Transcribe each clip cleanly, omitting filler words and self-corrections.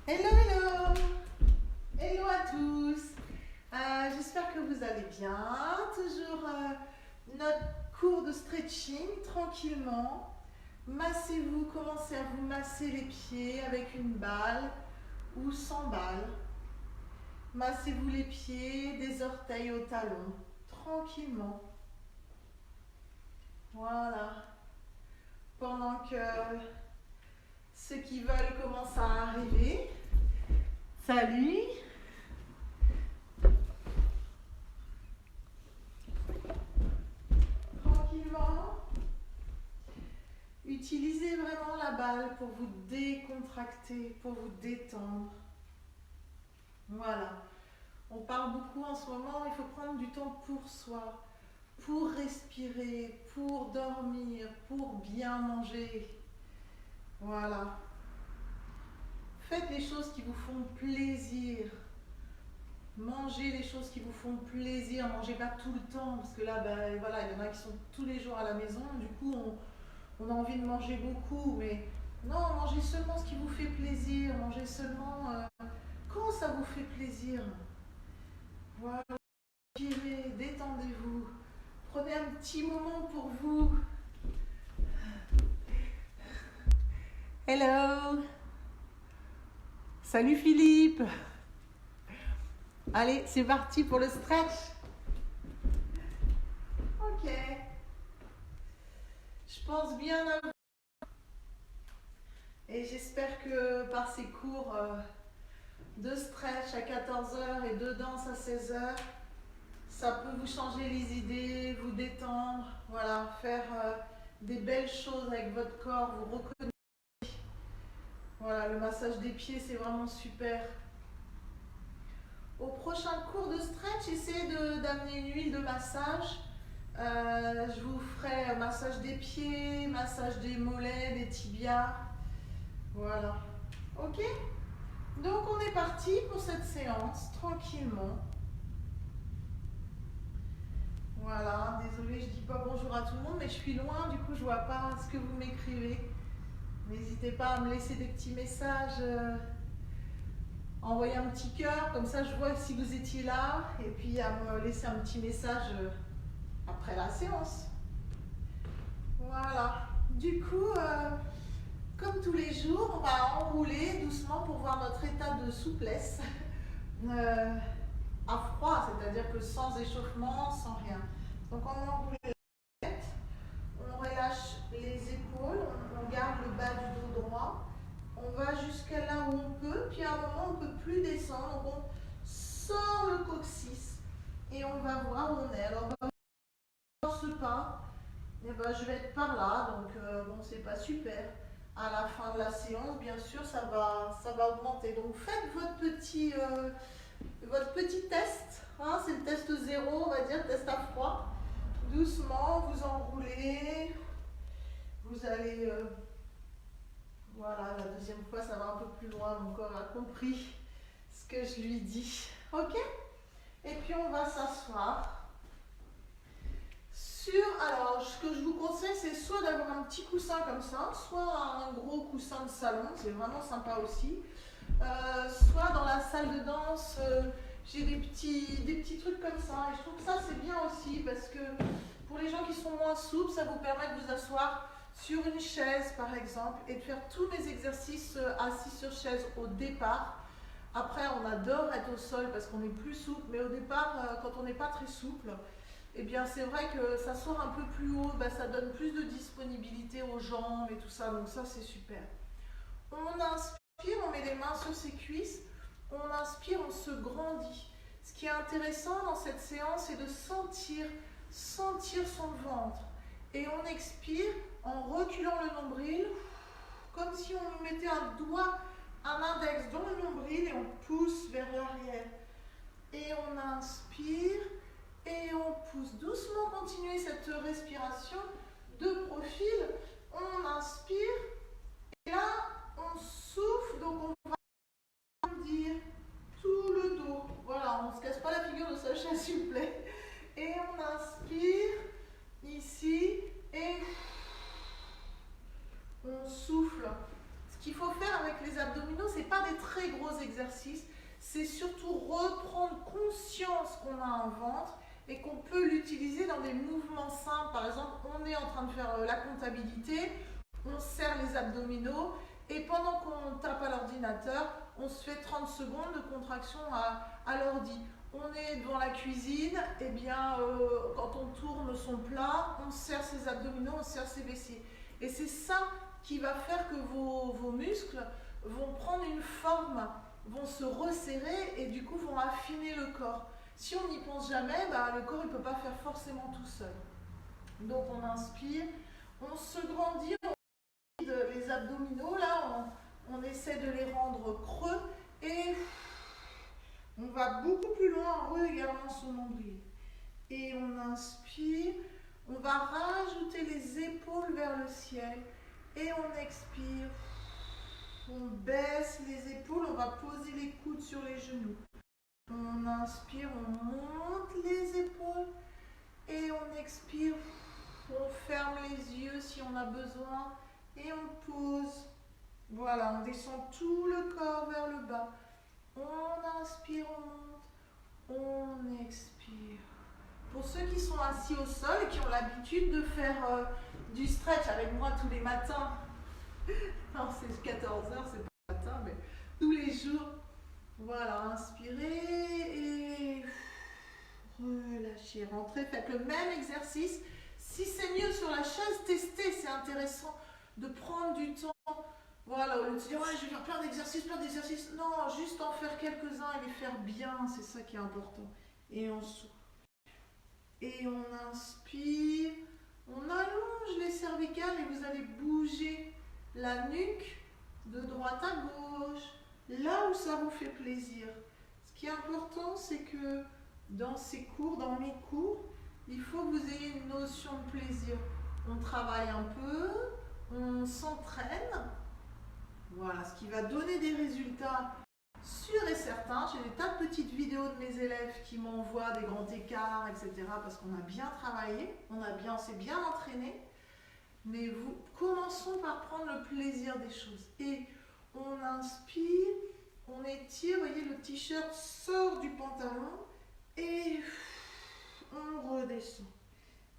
Hello, hello! Hello à tous! J'espère que vous allez bien. Toujours notre cours de stretching tranquillement. Massez-vous, commencez à vous masser les pieds avec une balle ou sans balle. Massez-vous les pieds des orteils au talon, tranquillement. Voilà. Pendant que ceux qui veulent commencent à arriver. Salut! Tranquillement. Utilisez vraiment la balle pour vous décontracter, pour vous détendre. Voilà. On parle beaucoup en ce moment, il faut prendre du temps pour soi, pour respirer, pour dormir, pour bien manger. Voilà. Faites les choses qui vous font plaisir. Mangez les choses qui vous font plaisir. Mangez pas tout le temps, parce que là, ben, voilà, il y en a qui sont tous les jours à la maison. Du coup, on a envie de manger beaucoup, mais non, mangez seulement ce qui vous fait plaisir. Mangez seulement quand ça vous fait plaisir. Voilà. Respirez, détendez-vous. Prenez un petit moment pour vous. Hello. Salut Philippe. Allez, c'est parti pour le stretch. Ok. Je pense bien à vous. Et j'espère que par ces cours de stretch à 14h et de danse à 16h, ça peut vous changer les idées, vous détendre, voilà, faire des belles choses avec votre corps, vous reconnaître. Voilà, le massage des pieds, c'est vraiment super. Au prochain cours de stretch, essayez d'amener une huile de massage. Je vous ferai massage des pieds, massage des mollets, des tibias. Voilà. Ok? Donc on est parti pour cette séance, tranquillement. Voilà, désolée, je dis pas bonjour à tout le monde, mais je suis loin, du coup je vois pas ce que vous m'écrivez. N'hésitez pas à me laisser des petits messages, envoyer un petit cœur, comme ça je vois si vous étiez là, et puis à me laisser un petit message après la séance. Voilà, du coup, comme tous les jours, on va enrouler doucement pour voir notre état de souplesse à froid, c'est-à-dire que sans échauffement, sans rien. Donc on enroule la tête, on relâche les épaules, on garde le bas du dos droit, on va jusqu'à là où on peut, puis à un moment on ne peut plus descendre, donc on sort le coccyx et on va voir où on est. Alors on va voir ce pas, et ben, je vais être par là, donc bon, c'est pas super. À la fin de la séance, bien sûr, ça va augmenter. Donc faites votre petit test, hein, c'est le test 0, on va dire, test à froid. Doucement, vous enroulez, vous allez, voilà, la deuxième fois, ça va un peu plus loin, mon corps a compris ce que je lui dis. Ok? Et puis on va s'asseoir. Alors, ce que je vous conseille, c'est soit d'avoir un petit coussin comme ça, soit un gros coussin de salon, c'est vraiment sympa aussi. Soit dans la salle de danse, j'ai des petits trucs comme ça. Et je trouve que ça, c'est bien aussi, parce que pour les gens qui sont moins souples, ça vous permet de vous asseoir sur une chaise, par exemple, et de faire tous mes exercices assis sur chaise au départ. Après, on adore être au sol parce qu'on est plus souple, mais au départ, quand on n'est pas très souple, eh bien, c'est vrai que ça sort un peu plus haut, ben, ça donne plus de disponibilité aux jambes et tout ça, donc ça, c'est super. On inspire, on met les mains sur ses cuisses, on inspire, on se grandit. Ce qui est intéressant dans cette séance, c'est de sentir son ventre. Et on expire en reculant le nombril, comme si on nous mettait un index dans le nombril et on pousse vers l'arrière. Et on inspire. Et on pousse doucement, continuer cette respiration de profil. On inspire et là on souffle, donc on va grandir tout le dos. Voilà, on ne se casse pas la figure de sa chaise, s'il vous plaît. Et on inspire ici et on souffle. Ce qu'il faut faire avec les abdominaux, c'est pas des très gros gros exercices, c'est surtout reprendre conscience qu'on a un ventre et qu'on peut l'utiliser dans des mouvements simples. Par exemple, on est en train de faire la comptabilité, on serre les abdominaux et pendant qu'on tape à l'ordinateur, on se fait 30 secondes de contraction à l'ordi. On est devant la cuisine, et bien quand on tourne son plat, on serre ses abdominaux, on serre ses fessiers. Et c'est ça qui va faire que vos muscles vont prendre une forme, vont se resserrer et du coup vont affiner le corps. Si on n'y pense jamais, le corps ne peut pas faire forcément tout seul. Donc on inspire, on se grandit, on vide les abdominaux, là on essaie de les rendre creux et on va beaucoup plus loin en regardant son nombril. Et on inspire, on va rajouter les épaules vers le ciel et on expire. On baisse les épaules, on va poser les coudes sur les genoux. On inspire, on monte les épaules et on expire. On ferme les yeux si on a besoin et on pose. Voilà, on descend tout le corps vers le bas. On inspire, on monte, on expire. Pour ceux qui sont assis au sol et qui ont l'habitude de faire du stretch avec moi tous les matins, non, c'est 14h, c'est pas le matin, mais tous les jours. Voilà, inspirez et relâchez, rentrez, faites le même exercice. Si c'est mieux sur la chaise, testez, c'est intéressant de prendre du temps. Voilà, au lieu de se dire, ouais, je vais faire plein d'exercices. Non, juste en faire quelques-uns et les faire bien, c'est ça qui est important. Et on souffle. Et on inspire, on allonge les cervicales et vous allez bouger la nuque de droite à gauche, là où ça vous fait plaisir. Ce qui est important, c'est que dans ces cours, dans mes cours, il faut que vous ayez une notion de plaisir. On travaille un peu, on s'entraîne, voilà, ce qui va donner des résultats sûrs et certains. J'ai des tas de petites vidéos de mes élèves qui m'envoient des grands écarts, etc. parce qu'on a bien travaillé, on s'est bien entraîné. Mais commençons par prendre le plaisir des choses. Et on inspire, on étire, vous voyez, le t-shirt sort du pantalon et on redescend.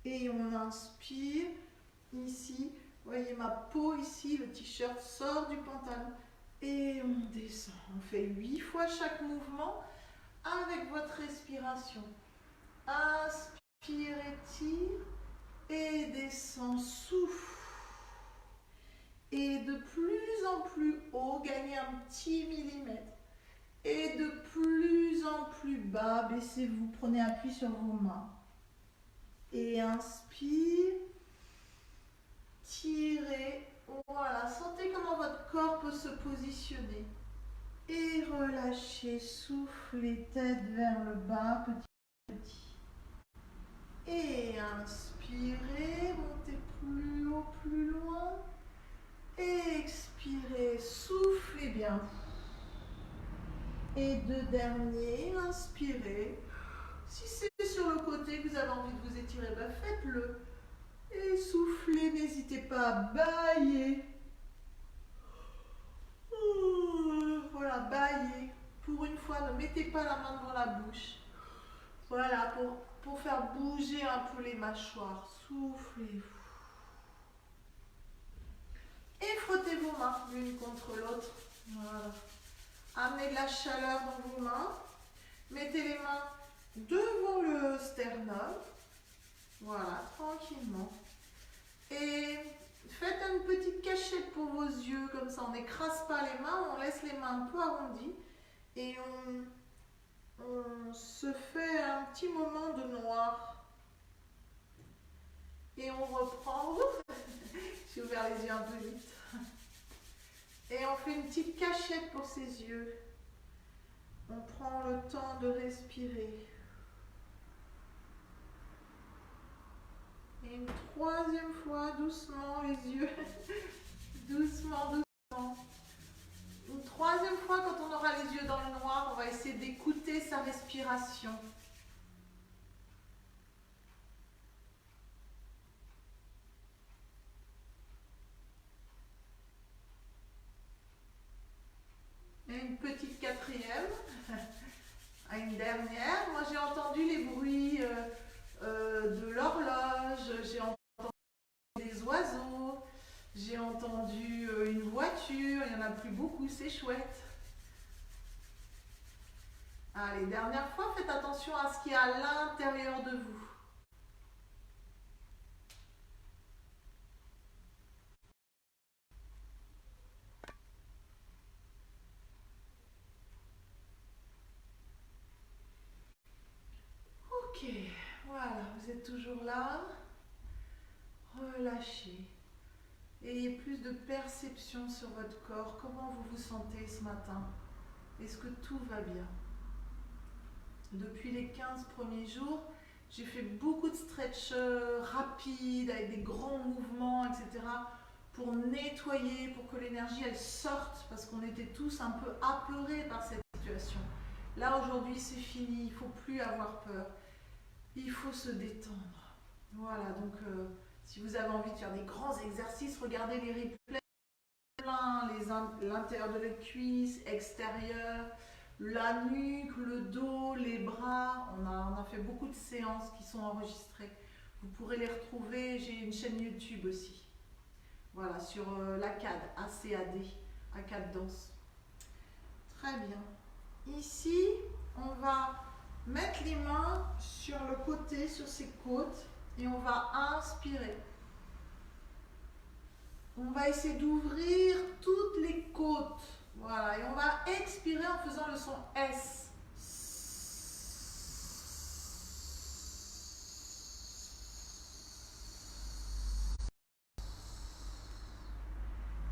Et on inspire, ici, vous voyez ma peau ici, le t-shirt sort du pantalon et on descend. On fait 8 fois chaque mouvement avec votre respiration. Inspire, étire et descend, souffle. Et de plus en plus haut, gagnez un petit millimètre. Et de plus en plus bas, baissez-vous, prenez appui sur vos mains. Et inspire, tirez, voilà, sentez comment votre corps peut se positionner. Et relâchez, soufflez, tête vers le bas, petit à petit. Et inspirez, montez plus haut, plus loin. Expirez, soufflez bien. Et deux derniers, inspirez. Si c'est sur le côté que vous avez envie de vous étirer, faites-le. Et soufflez, n'hésitez pas à bâiller. Voilà, bâillez. Pour une fois, ne mettez pas la main devant la bouche. Voilà, pour faire bouger un peu les mâchoires. Soufflez. Et frottez vos mains l'une contre l'autre. Voilà. Amenez de la chaleur dans vos mains. Mettez les mains devant le sternum. Voilà, tranquillement. Et faites une petite cachette pour vos yeux, comme ça on n'écrase pas les mains, on laisse les mains un peu arrondies et on se fait un petit moment de noir. Et on reprend. J'ai ouvert les yeux un peu vite. Et on fait une petite cachette pour ses yeux. On prend le temps de respirer. Et une troisième fois, doucement, les yeux. Doucement, doucement. Une troisième fois, quand on aura les yeux dans le noir, on va essayer d'écouter sa respiration. a une petite quatrième, une dernière. Moi j'ai entendu les bruits de l'horloge, j'ai entendu des oiseaux, j'ai entendu une voiture, il n'y en a plus beaucoup, c'est chouette. Allez, dernière fois, faites attention à ce qu'il y a à l'intérieur de vous. Ok, voilà, vous êtes toujours là. Relâchez. Ayez plus de perception sur votre corps. Comment vous vous sentez ce matin? Est-ce que tout va bien? Depuis les 15 premiers jours, j'ai fait beaucoup de stretch rapides, avec des grands mouvements, etc. pour nettoyer, pour que l'énergie elle sorte, parce qu'on était tous un peu apeurés par cette situation. Là aujourd'hui c'est fini, il ne faut plus avoir peur. Il faut se détendre. Voilà, donc si vous avez envie de faire des grands exercices, regardez les replays plein, l'intérieur de la cuisse, extérieur, la nuque, le dos, les bras. On a fait beaucoup de séances qui sont enregistrées. Vous pourrez les retrouver, j'ai une chaîne YouTube aussi. Voilà, sur l'ACAD, ACAD, ACAD Danse. Très bien. Ici, on va mettre les mains sur le côté, sur ses côtes, et on va inspirer. On va essayer d'ouvrir toutes les côtes. Voilà, et on va expirer en faisant le son S.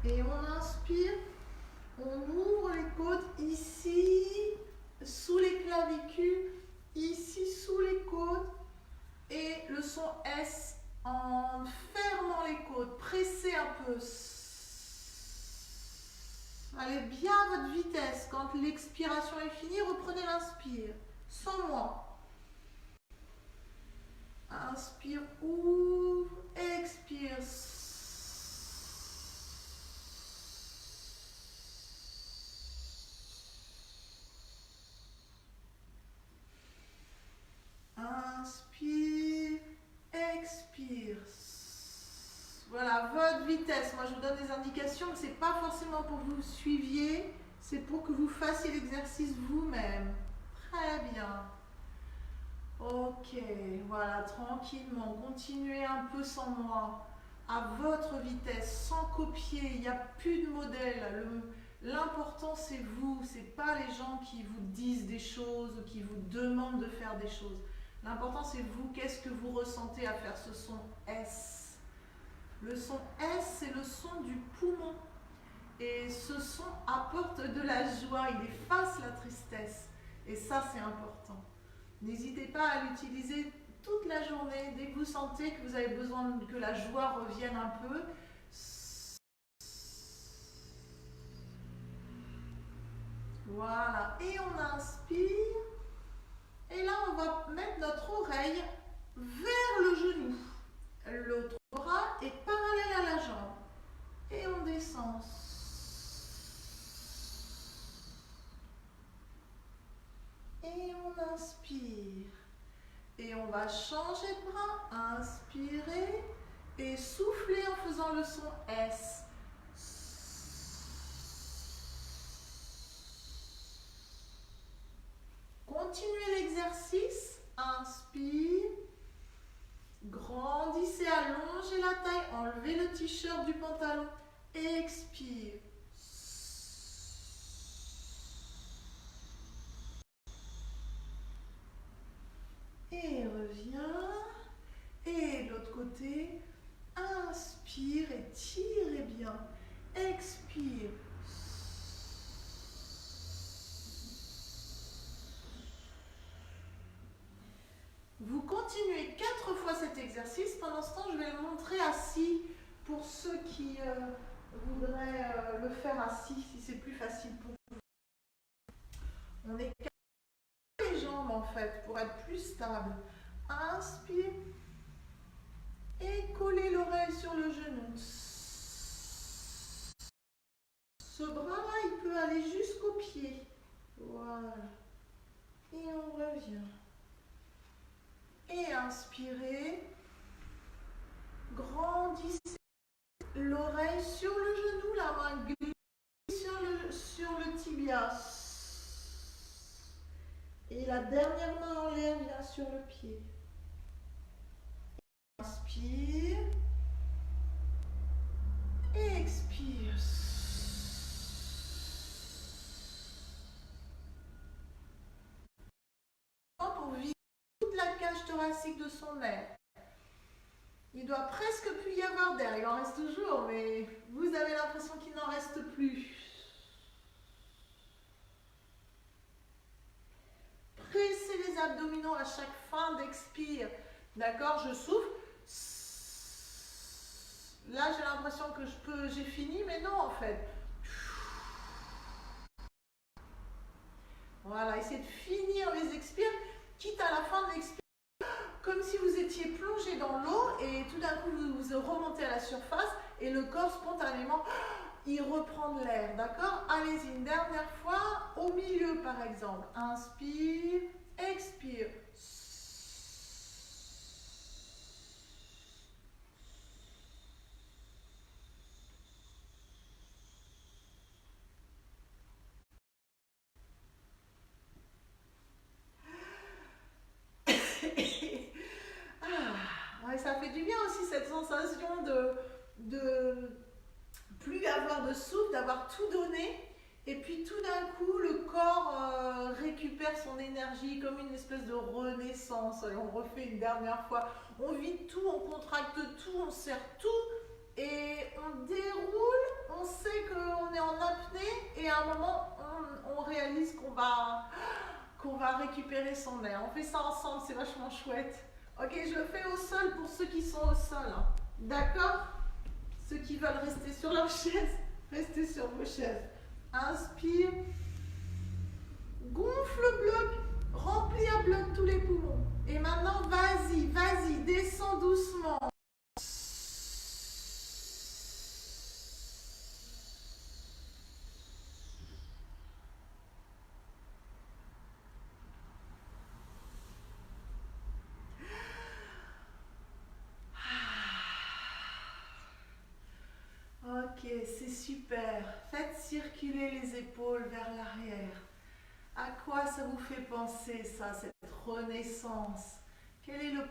Et on inspire, on ouvre les côtes ici, sous les clavicules, ici sous les côtes, et le son S en fermant les côtes. Pressez un peu. Allez bien à votre vitesse. Quand l'expiration est finie, reprenez l'inspire. Sans moi. Inspire, ouvre, expire. Inspire, expire. Voilà, votre vitesse. Moi, je vous donne des indications, mais ce n'est pas forcément pour que vous suiviez, c'est pour que vous fassiez l'exercice vous-même. Très bien. Ok, voilà, tranquillement. Continuez un peu sans moi, à votre vitesse, sans copier. Il n'y a plus de modèle. L'important, c'est vous. Ce n'est pas les gens qui vous disent des choses, qui vous demandent de faire des choses. L'important, c'est vous. Qu'est-ce que vous ressentez à faire ce son S? Le son S, c'est le son du poumon. Et ce son apporte de la joie, il efface la tristesse. Et ça, c'est important. N'hésitez pas à l'utiliser toute la journée. Dès que vous sentez que vous avez besoin que la joie revienne un peu, voilà. Et on inspire. Et là, on va mettre notre oreille vers le genou. L'autre bras est parallèle à la jambe. Et on descend. Et on inspire. Et on va changer de bras. Inspirer. Et souffler en faisant le son S. Continuez l'exercice. Inspire. Grandissez, allongez la taille. Enlevez le t-shirt du pantalon. Expire. Et reviens. Et de l'autre côté, inspire et tirez bien. Expire. Vous continuez 4 fois cet exercice. Pendant ce temps, je vais le montrer assis pour ceux qui voudraient le faire assis, si c'est plus facile pour vous. On est les jambes en fait pour être plus stable. Inspire et collez l'oreille sur le genou. Ce bras-là, il peut aller jusqu'au pied. Voilà. Et on revient. Et inspirez. Grandissez l'oreille sur le genou, la main glisse sur le tibia. Et la dernière main en l'air vient sur le pied. Inspire. Et expire. Pour vider toute la cage thoracique de son air. Il doit presque plus y avoir d'air. Il en reste toujours, mais vous avez l'impression qu'il n'en reste plus. Pressez les abdominaux à chaque fin d'expire. D'accord, je souffle. Là, j'ai l'impression que j'ai fini, mais non en fait. Voilà, essayez de finir les expires, quitte à la fin de l'expire, comme si vous étiez plongé dans l'eau et tout d'un coup vous remontez à la surface et le corps spontanément, il reprend de l'air. D'accord? Allez-y, une dernière fois, au milieu par exemple. Inspire, expire. Ça fait du bien aussi cette sensation de plus avoir de souffle, d'avoir tout donné. Et puis tout d'un coup, le corps récupère son énergie comme une espèce de renaissance. Et on refait une dernière fois. On vide tout, on contracte tout, on serre tout. Et on déroule, on sait qu'on est en apnée. Et à un moment, on réalise qu'on va récupérer son air. On fait ça ensemble, c'est vachement chouette. Ok, je le fais au sol pour ceux qui sont au sol. D'accord? Ceux qui veulent rester sur leur chaise, restez sur vos chaises. Inspire. Gonfle le bloc. Remplis à bloc tous les poumons. Et maintenant, vas-y, vas-y, descends doucement. Ok, c'est super. Faites circuler les épaules vers l'arrière. À quoi ça vous fait penser ça, cette renaissance? Quelle est la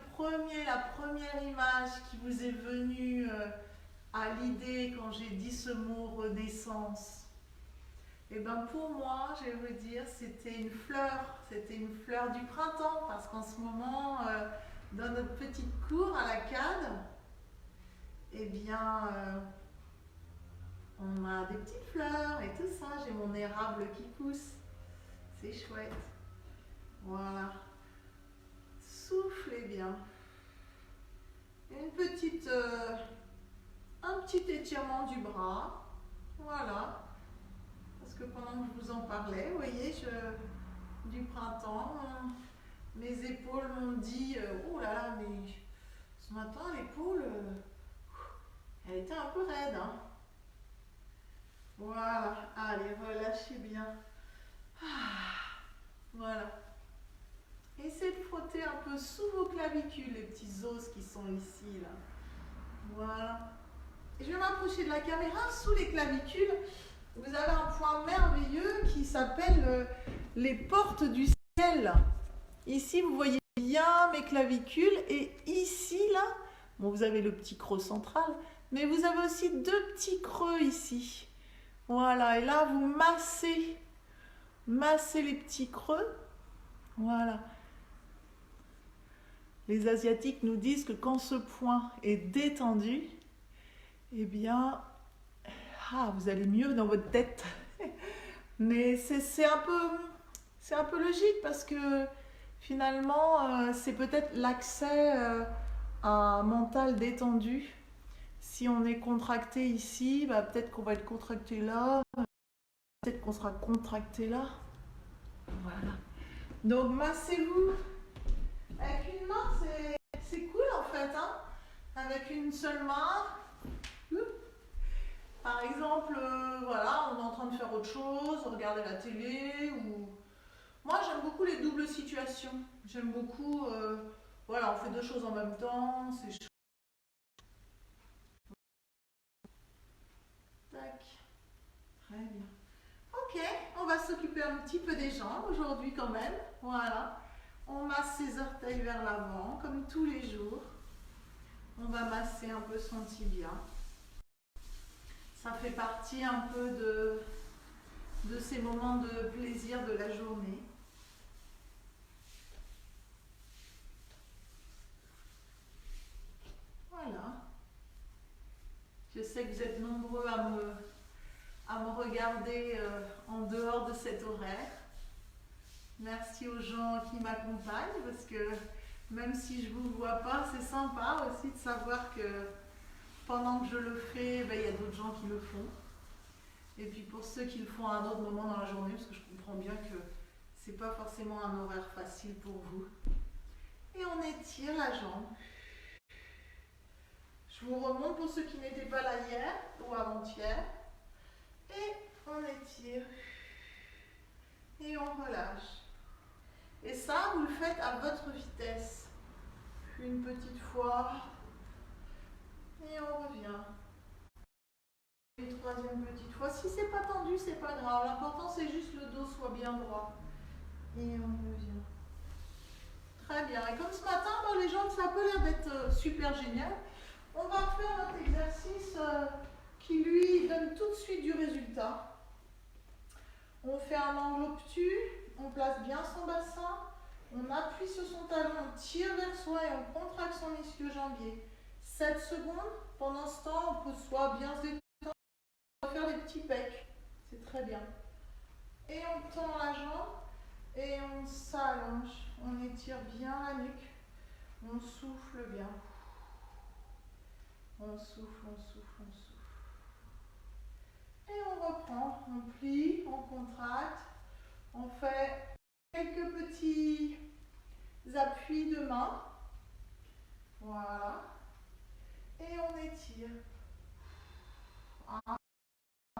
première image qui vous est venue à l'idée quand j'ai dit ce mot renaissance? Et bien pour moi, je vais vous dire, c'était une fleur du printemps, parce qu'en ce moment, dans notre petite cour à la CAD, eh bien, on a des petites fleurs et tout ça. J'ai mon érable qui pousse. C'est chouette. Voilà. Soufflez bien. Un petit étirement du bras. Voilà. Parce que pendant que je vous en parlais, vous voyez, du printemps, mes épaules m'ont dit, oh là là, mais ce matin, l'épaule, elle était un peu raide. Hein. Voilà. Allez, relâchez bien. Voilà. Essayez de frotter un peu sous vos clavicules, les petits os qui sont ici, là. Voilà. Et je vais m'approcher de la caméra. Sous les clavicules, vous avez un point merveilleux qui s'appelle les portes du ciel. Ici, vous voyez bien mes clavicules. Et ici, là, bon, vous avez le petit creux central, mais vous avez aussi deux petits creux ici. Voilà. Et là, vous massez les petits creux. Voilà. Les Asiatiques nous disent que quand ce point est détendu, eh bien, vous allez mieux dans votre tête. Mais c'est un peu logique parce que finalement, c'est peut-être l'accès à un mental détendu. Si on est contracté ici, peut-être qu'on va être contracté là, peut-être qu'on sera contracté là. Voilà. Donc, massez-vous. Avec une main, c'est cool en fait. Hein. Avec une seule main. Par exemple, voilà, on est en train de faire autre chose, regarder la télé ou... Moi, j'aime beaucoup les doubles situations. J'aime beaucoup, voilà, on fait deux choses en même temps, c'est chouette. Tac, très bien. Ok, on va s'occuper un petit peu des jambes aujourd'hui quand même. Voilà, on masse ses orteils vers l'avant, comme tous les jours. On va masser un peu son tibia. Ça fait partie un peu de ces moments de plaisir de la journée. Voilà. Je sais que vous êtes nombreux à me regarder en dehors de cet horaire. Merci aux gens qui m'accompagnent parce que même si je ne vous vois pas, c'est sympa aussi de savoir que pendant que je le fais, ben, y a d'autres gens qui le font. Et puis pour ceux qui le font à un autre moment dans la journée, parce que je comprends bien que c'est pas forcément un horaire facile pour vous. Et on étire la jambe. Je vous remonte pour ceux qui n'étaient pas là hier ou avant-hier. Et on étire. Et on relâche. Et ça, vous le faites à votre vitesse. Une petite fois. Et on revient. Une troisième petite fois. Si c'est pas tendu, c'est pas grave. L'important, c'est juste que le dos soit bien droit. Et on revient. Très bien. Et comme ce matin, bon, les jambes, ça a pas l'air d'être super génial. On va faire notre exercice qui, lui, donne tout de suite du résultat. On fait un angle obtus. On place bien son bassin. On appuie sur son talon, on tire vers soi et on contracte son ischio-jambier. 7 secondes. Pendant ce temps, on peut soit bien se détendre, soit faire des petits pecs. C'est très bien. Et on tend la jambe et on s'allonge. On étire bien la nuque. On souffle bien. On souffle, on souffle, on souffle. Et on reprend. On plie, on contracte. On fait quelques petits appuis de main. Voilà. Et on étire.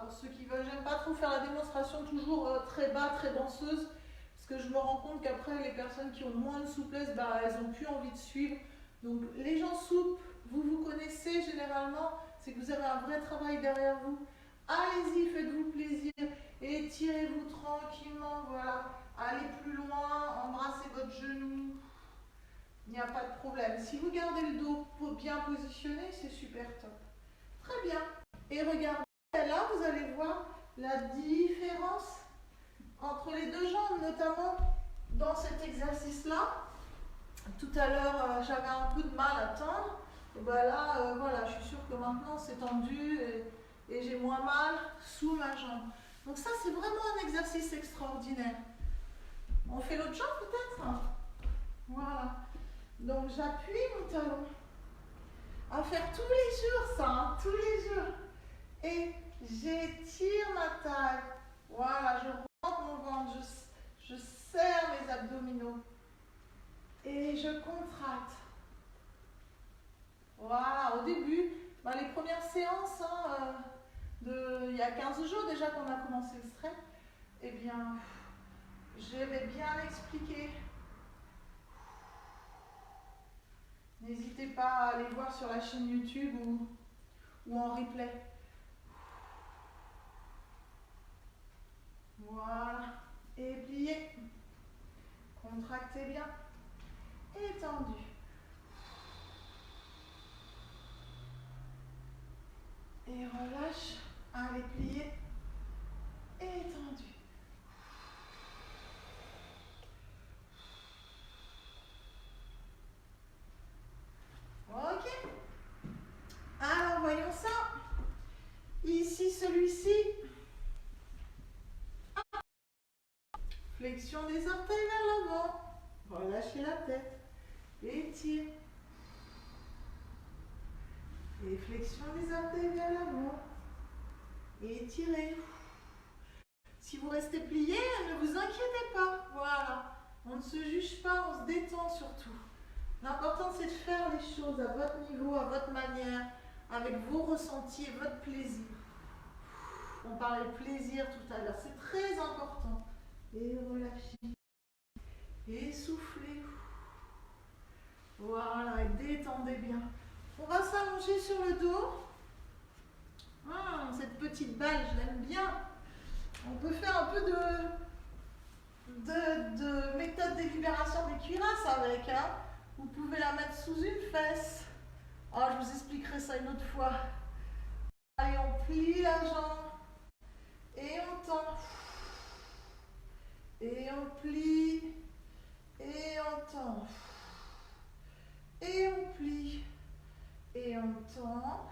Pour ceux qui veulent, j'aime pas trop faire la démonstration toujours très bas, très danseuse, parce que je me rends compte qu'après, les personnes qui ont moins de souplesse, bah, elles n'ont plus envie de suivre. Donc, les gens souples, vous vous connaissez généralement, c'est que vous avez un vrai travail derrière vous. Allez-y, faites-vous plaisir, et étirez-vous tranquillement, voilà. Allez plus loin, embrassez votre genou. Il n'y a pas de problème. Si vous gardez le dos bien positionné, c'est super top. Très bien. Et regardez, là, vous allez voir la différence entre les deux jambes, notamment dans cet exercice-là. Tout à l'heure, j'avais un peu de mal à tendre. Et ben là, voilà, je suis sûre que maintenant, c'est tendu et j'ai moins mal sous ma jambe. Donc ça, c'est vraiment un exercice extraordinaire. On fait l'autre jambe peut-être? Voilà. Donc j'appuie mon talon. À faire tous les jours ça, hein, tous les jours. Et j'étire ma taille. Voilà, je rentre mon ventre, je serre mes abdominaux. Et je contracte. Voilà, au début, les premières séances, hein, il y a 15 jours déjà qu'on a commencé le stretch, eh bien, j'avais bien expliqué. N'hésitez pas à aller voir sur la chaîne YouTube ou en replay. Voilà. Et pliez. Contractez bien. Étendu. Et relâche. Allez, pliez. Étendu. Ok. Alors, voyons ça. Ici, celui-ci. Flexion des orteils vers l'avant. Relâchez la tête. Étire. Et flexion des orteils vers l'avant. Étirez. Si vous restez plié, ne vous inquiétez pas. Voilà. On ne se juge pas, on se détend surtout. L'important, c'est de faire les choses à votre niveau, à votre manière, avec vos ressentis et votre plaisir. On parlait plaisir tout à l'heure. C'est très important. Et relâchez. Et soufflez. Voilà, et détendez bien. On va s'allonger sur le dos. Cette petite balle, je l'aime bien. On peut faire un peu de méthode de libération des cuirasses avec. Hein. Vous pouvez la mettre sous une fesse. Alors, je vous expliquerai ça une autre fois. Allez, on plie la jambe. Et on tend. Et on plie. Et on tend. Et on plie. Et on tend.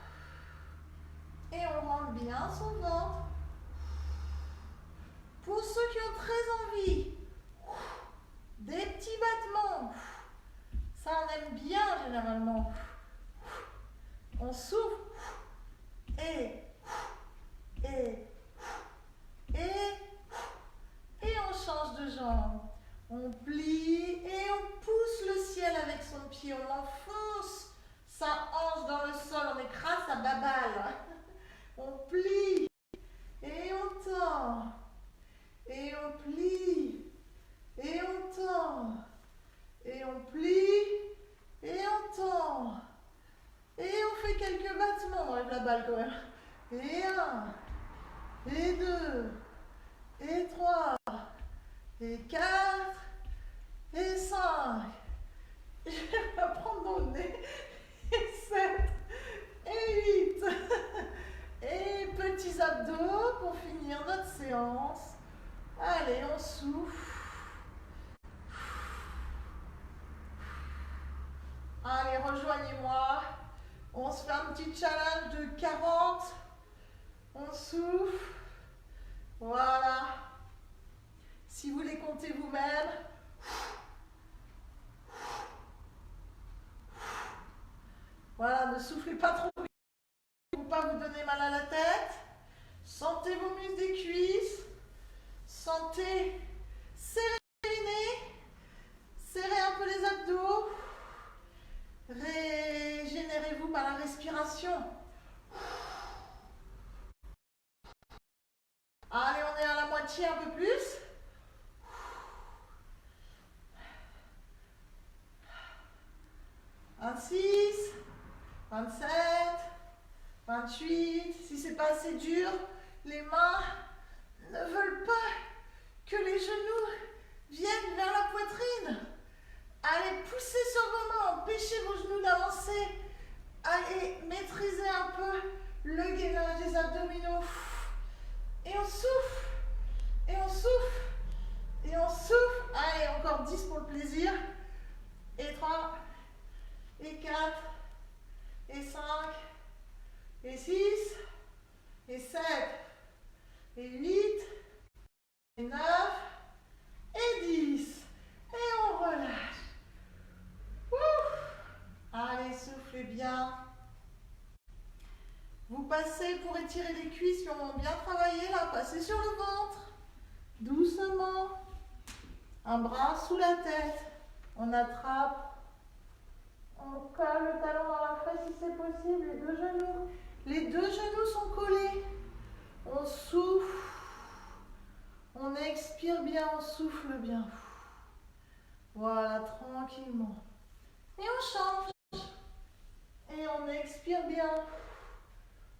Et on rentre bien son ventre. Pour ceux qui ont très envie, des petits battements. Ça, on aime bien généralement. On souffle. Et on change de jambe. On plie et on pousse le ciel avec son pied. On enfonce sa hanche dans le sol. On écrase sa babale. On plie et on tend. Et on plie et on tend. Et on plie et on tend. Et on fait quelques battements. On enlève la balle quand même. Et 1, et 2, et 3, et 4, et 5. Je vais la prendre dans le nez. Et 7, et 8. Et petits abdos pour finir notre séance. Allez, on souffle. Allez, rejoignez-moi. On se fait un petit challenge de 40. On souffle. Voilà. Si vous les comptez vous-même. Voilà, ne soufflez pas trop vite pour ne pas vous donner mal à la tête. Sentez vos muscles des cuisses. Sentez, serrez les nez. Serrez un peu les abdos. Régénérez-vous par la respiration. Allez, on est à la moitié, un peu plus. 26, 27, 28. Si c'est pas assez dur, les mains ne veulent pas que les genoux viennent vers la poitrine. Allez, poussez sur vos mains, empêchez vos genoux d'avancer. Allez, maîtrisez un peu le gainage des abdominaux. Et on souffle. Et on souffle. Et on souffle. Allez, encore 10 pour le plaisir. Et 3. Et 4. Et 5. Et 6. Et 7. Et 8. Et 9. Et 10. Et on relâche. Ouf. Allez, soufflez bien. Vous passez pour étirer les cuisses qui ont bien travaillé là. Passez sur le ventre. Doucement. Un bras sous la tête. On attrape. On colle le talon dans la fesse si c'est possible. Les deux genoux. Les deux genoux sont collés. On souffle. On expire bien. On souffle bien. Voilà, tranquillement. Et on change. Et on expire bien.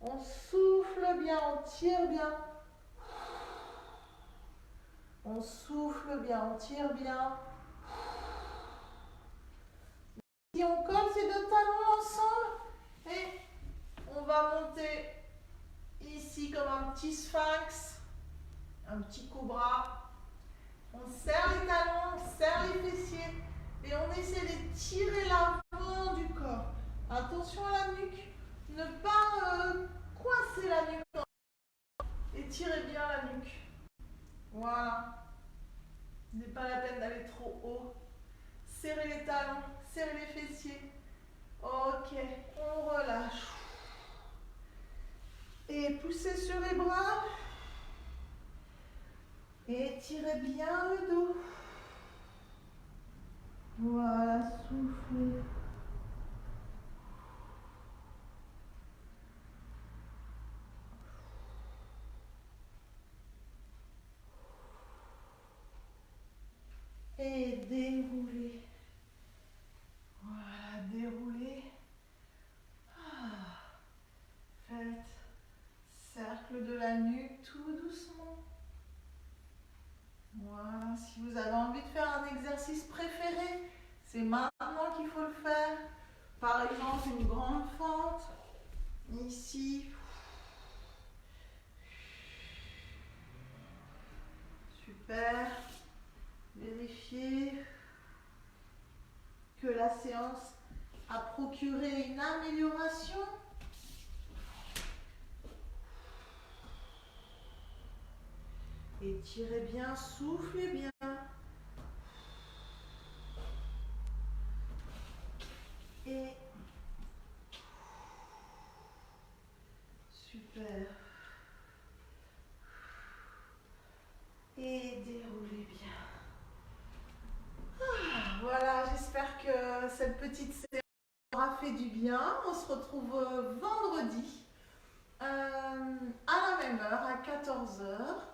On souffle bien, on tire bien. On souffle bien, on tire bien. Si on colle ces deux talons ensemble, et on va monter ici comme un petit sphinx, un petit cobra. On serre les talons, on serre les fessiers et on essaie de tirer l'avant du corps. Attention à la nuque, ne pas coincer la nuque. Étirez bien la nuque. Voilà. Il n'est pas la peine d'aller trop haut. Serrez les talons, serrez les fessiers. Ok, on relâche. Et poussez sur les bras. Et étirez bien le dos. Voilà, soufflez. Hein, si vous avez envie de faire un exercice préféré, c'est maintenant qu'il faut le faire. Par exemple, une grande fente, ici. Super. Vérifiez que la séance a procuré une amélioration. Étirez bien, soufflez bien. Et super. Et déroulez bien. Voilà, j'espère que cette petite séance aura fait du bien. On se retrouve vendredi à la même heure, à 14 heures.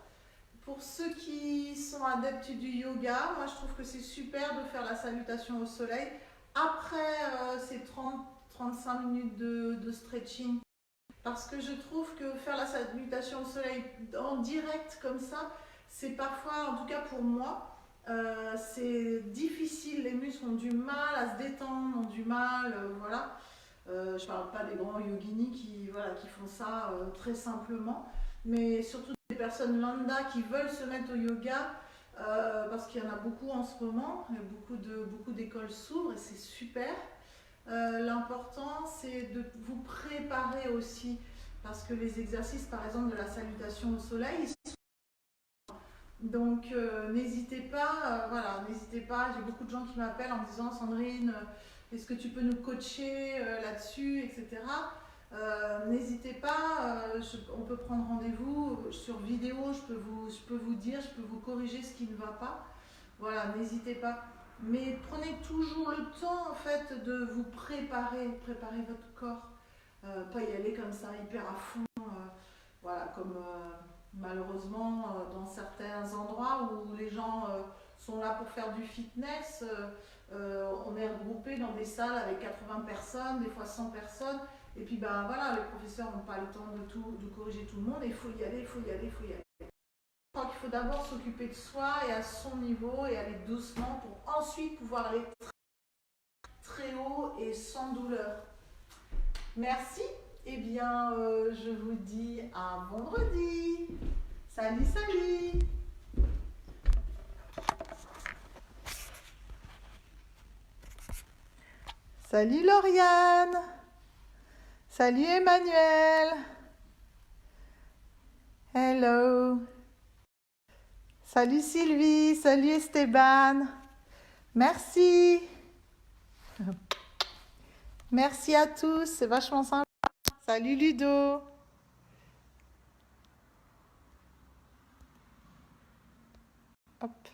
Pour ceux qui sont adeptes du yoga, moi je trouve que c'est super de faire la salutation au soleil après ces 30-35 minutes de stretching. Parce que je trouve que faire la salutation au soleil en direct comme ça, c'est parfois, en tout cas pour moi, c'est difficile. Les muscles ont du mal à se détendre, ont du mal, voilà. Je ne parle pas des grands yoginis qui font ça très simplement, mais surtout des personnes lambda qui veulent se mettre au yoga, parce qu'il y en a beaucoup en ce moment, beaucoup d'écoles s'ouvrent et c'est super. L'important c'est de vous préparer aussi, parce que les exercices par exemple de la salutation au soleil, donc n'hésitez pas, n'hésitez pas, j'ai beaucoup de gens qui m'appellent en me disant Sandrine, est-ce que tu peux nous coacher là-dessus, etc. N'hésitez pas, on peut prendre rendez-vous sur vidéo, je peux vous dire, je peux vous corriger ce qui ne va pas. Voilà, n'hésitez pas. Mais prenez toujours le temps en fait de vous préparer votre corps. Pas y aller comme ça hyper à fond, voilà, comme malheureusement dans certains endroits où les gens sont là pour faire du fitness. On est regroupé dans des salles avec 80 personnes, des fois 100 personnes. Et puis ben voilà, les professeurs n'ont pas le temps de corriger tout le monde. Et il faut y aller, il faut y aller, il faut y aller. Je crois qu'il faut d'abord s'occuper de soi et à son niveau et aller doucement pour ensuite pouvoir aller très haut et sans douleur. Merci. Eh bien, je vous dis à vendredi. Salut, salut. Salut Lauriane. Salut Emmanuel. Hello. Salut Sylvie. Salut Esteban. Merci. Merci à tous. C'est vachement sympa. Salut Ludo. Hop.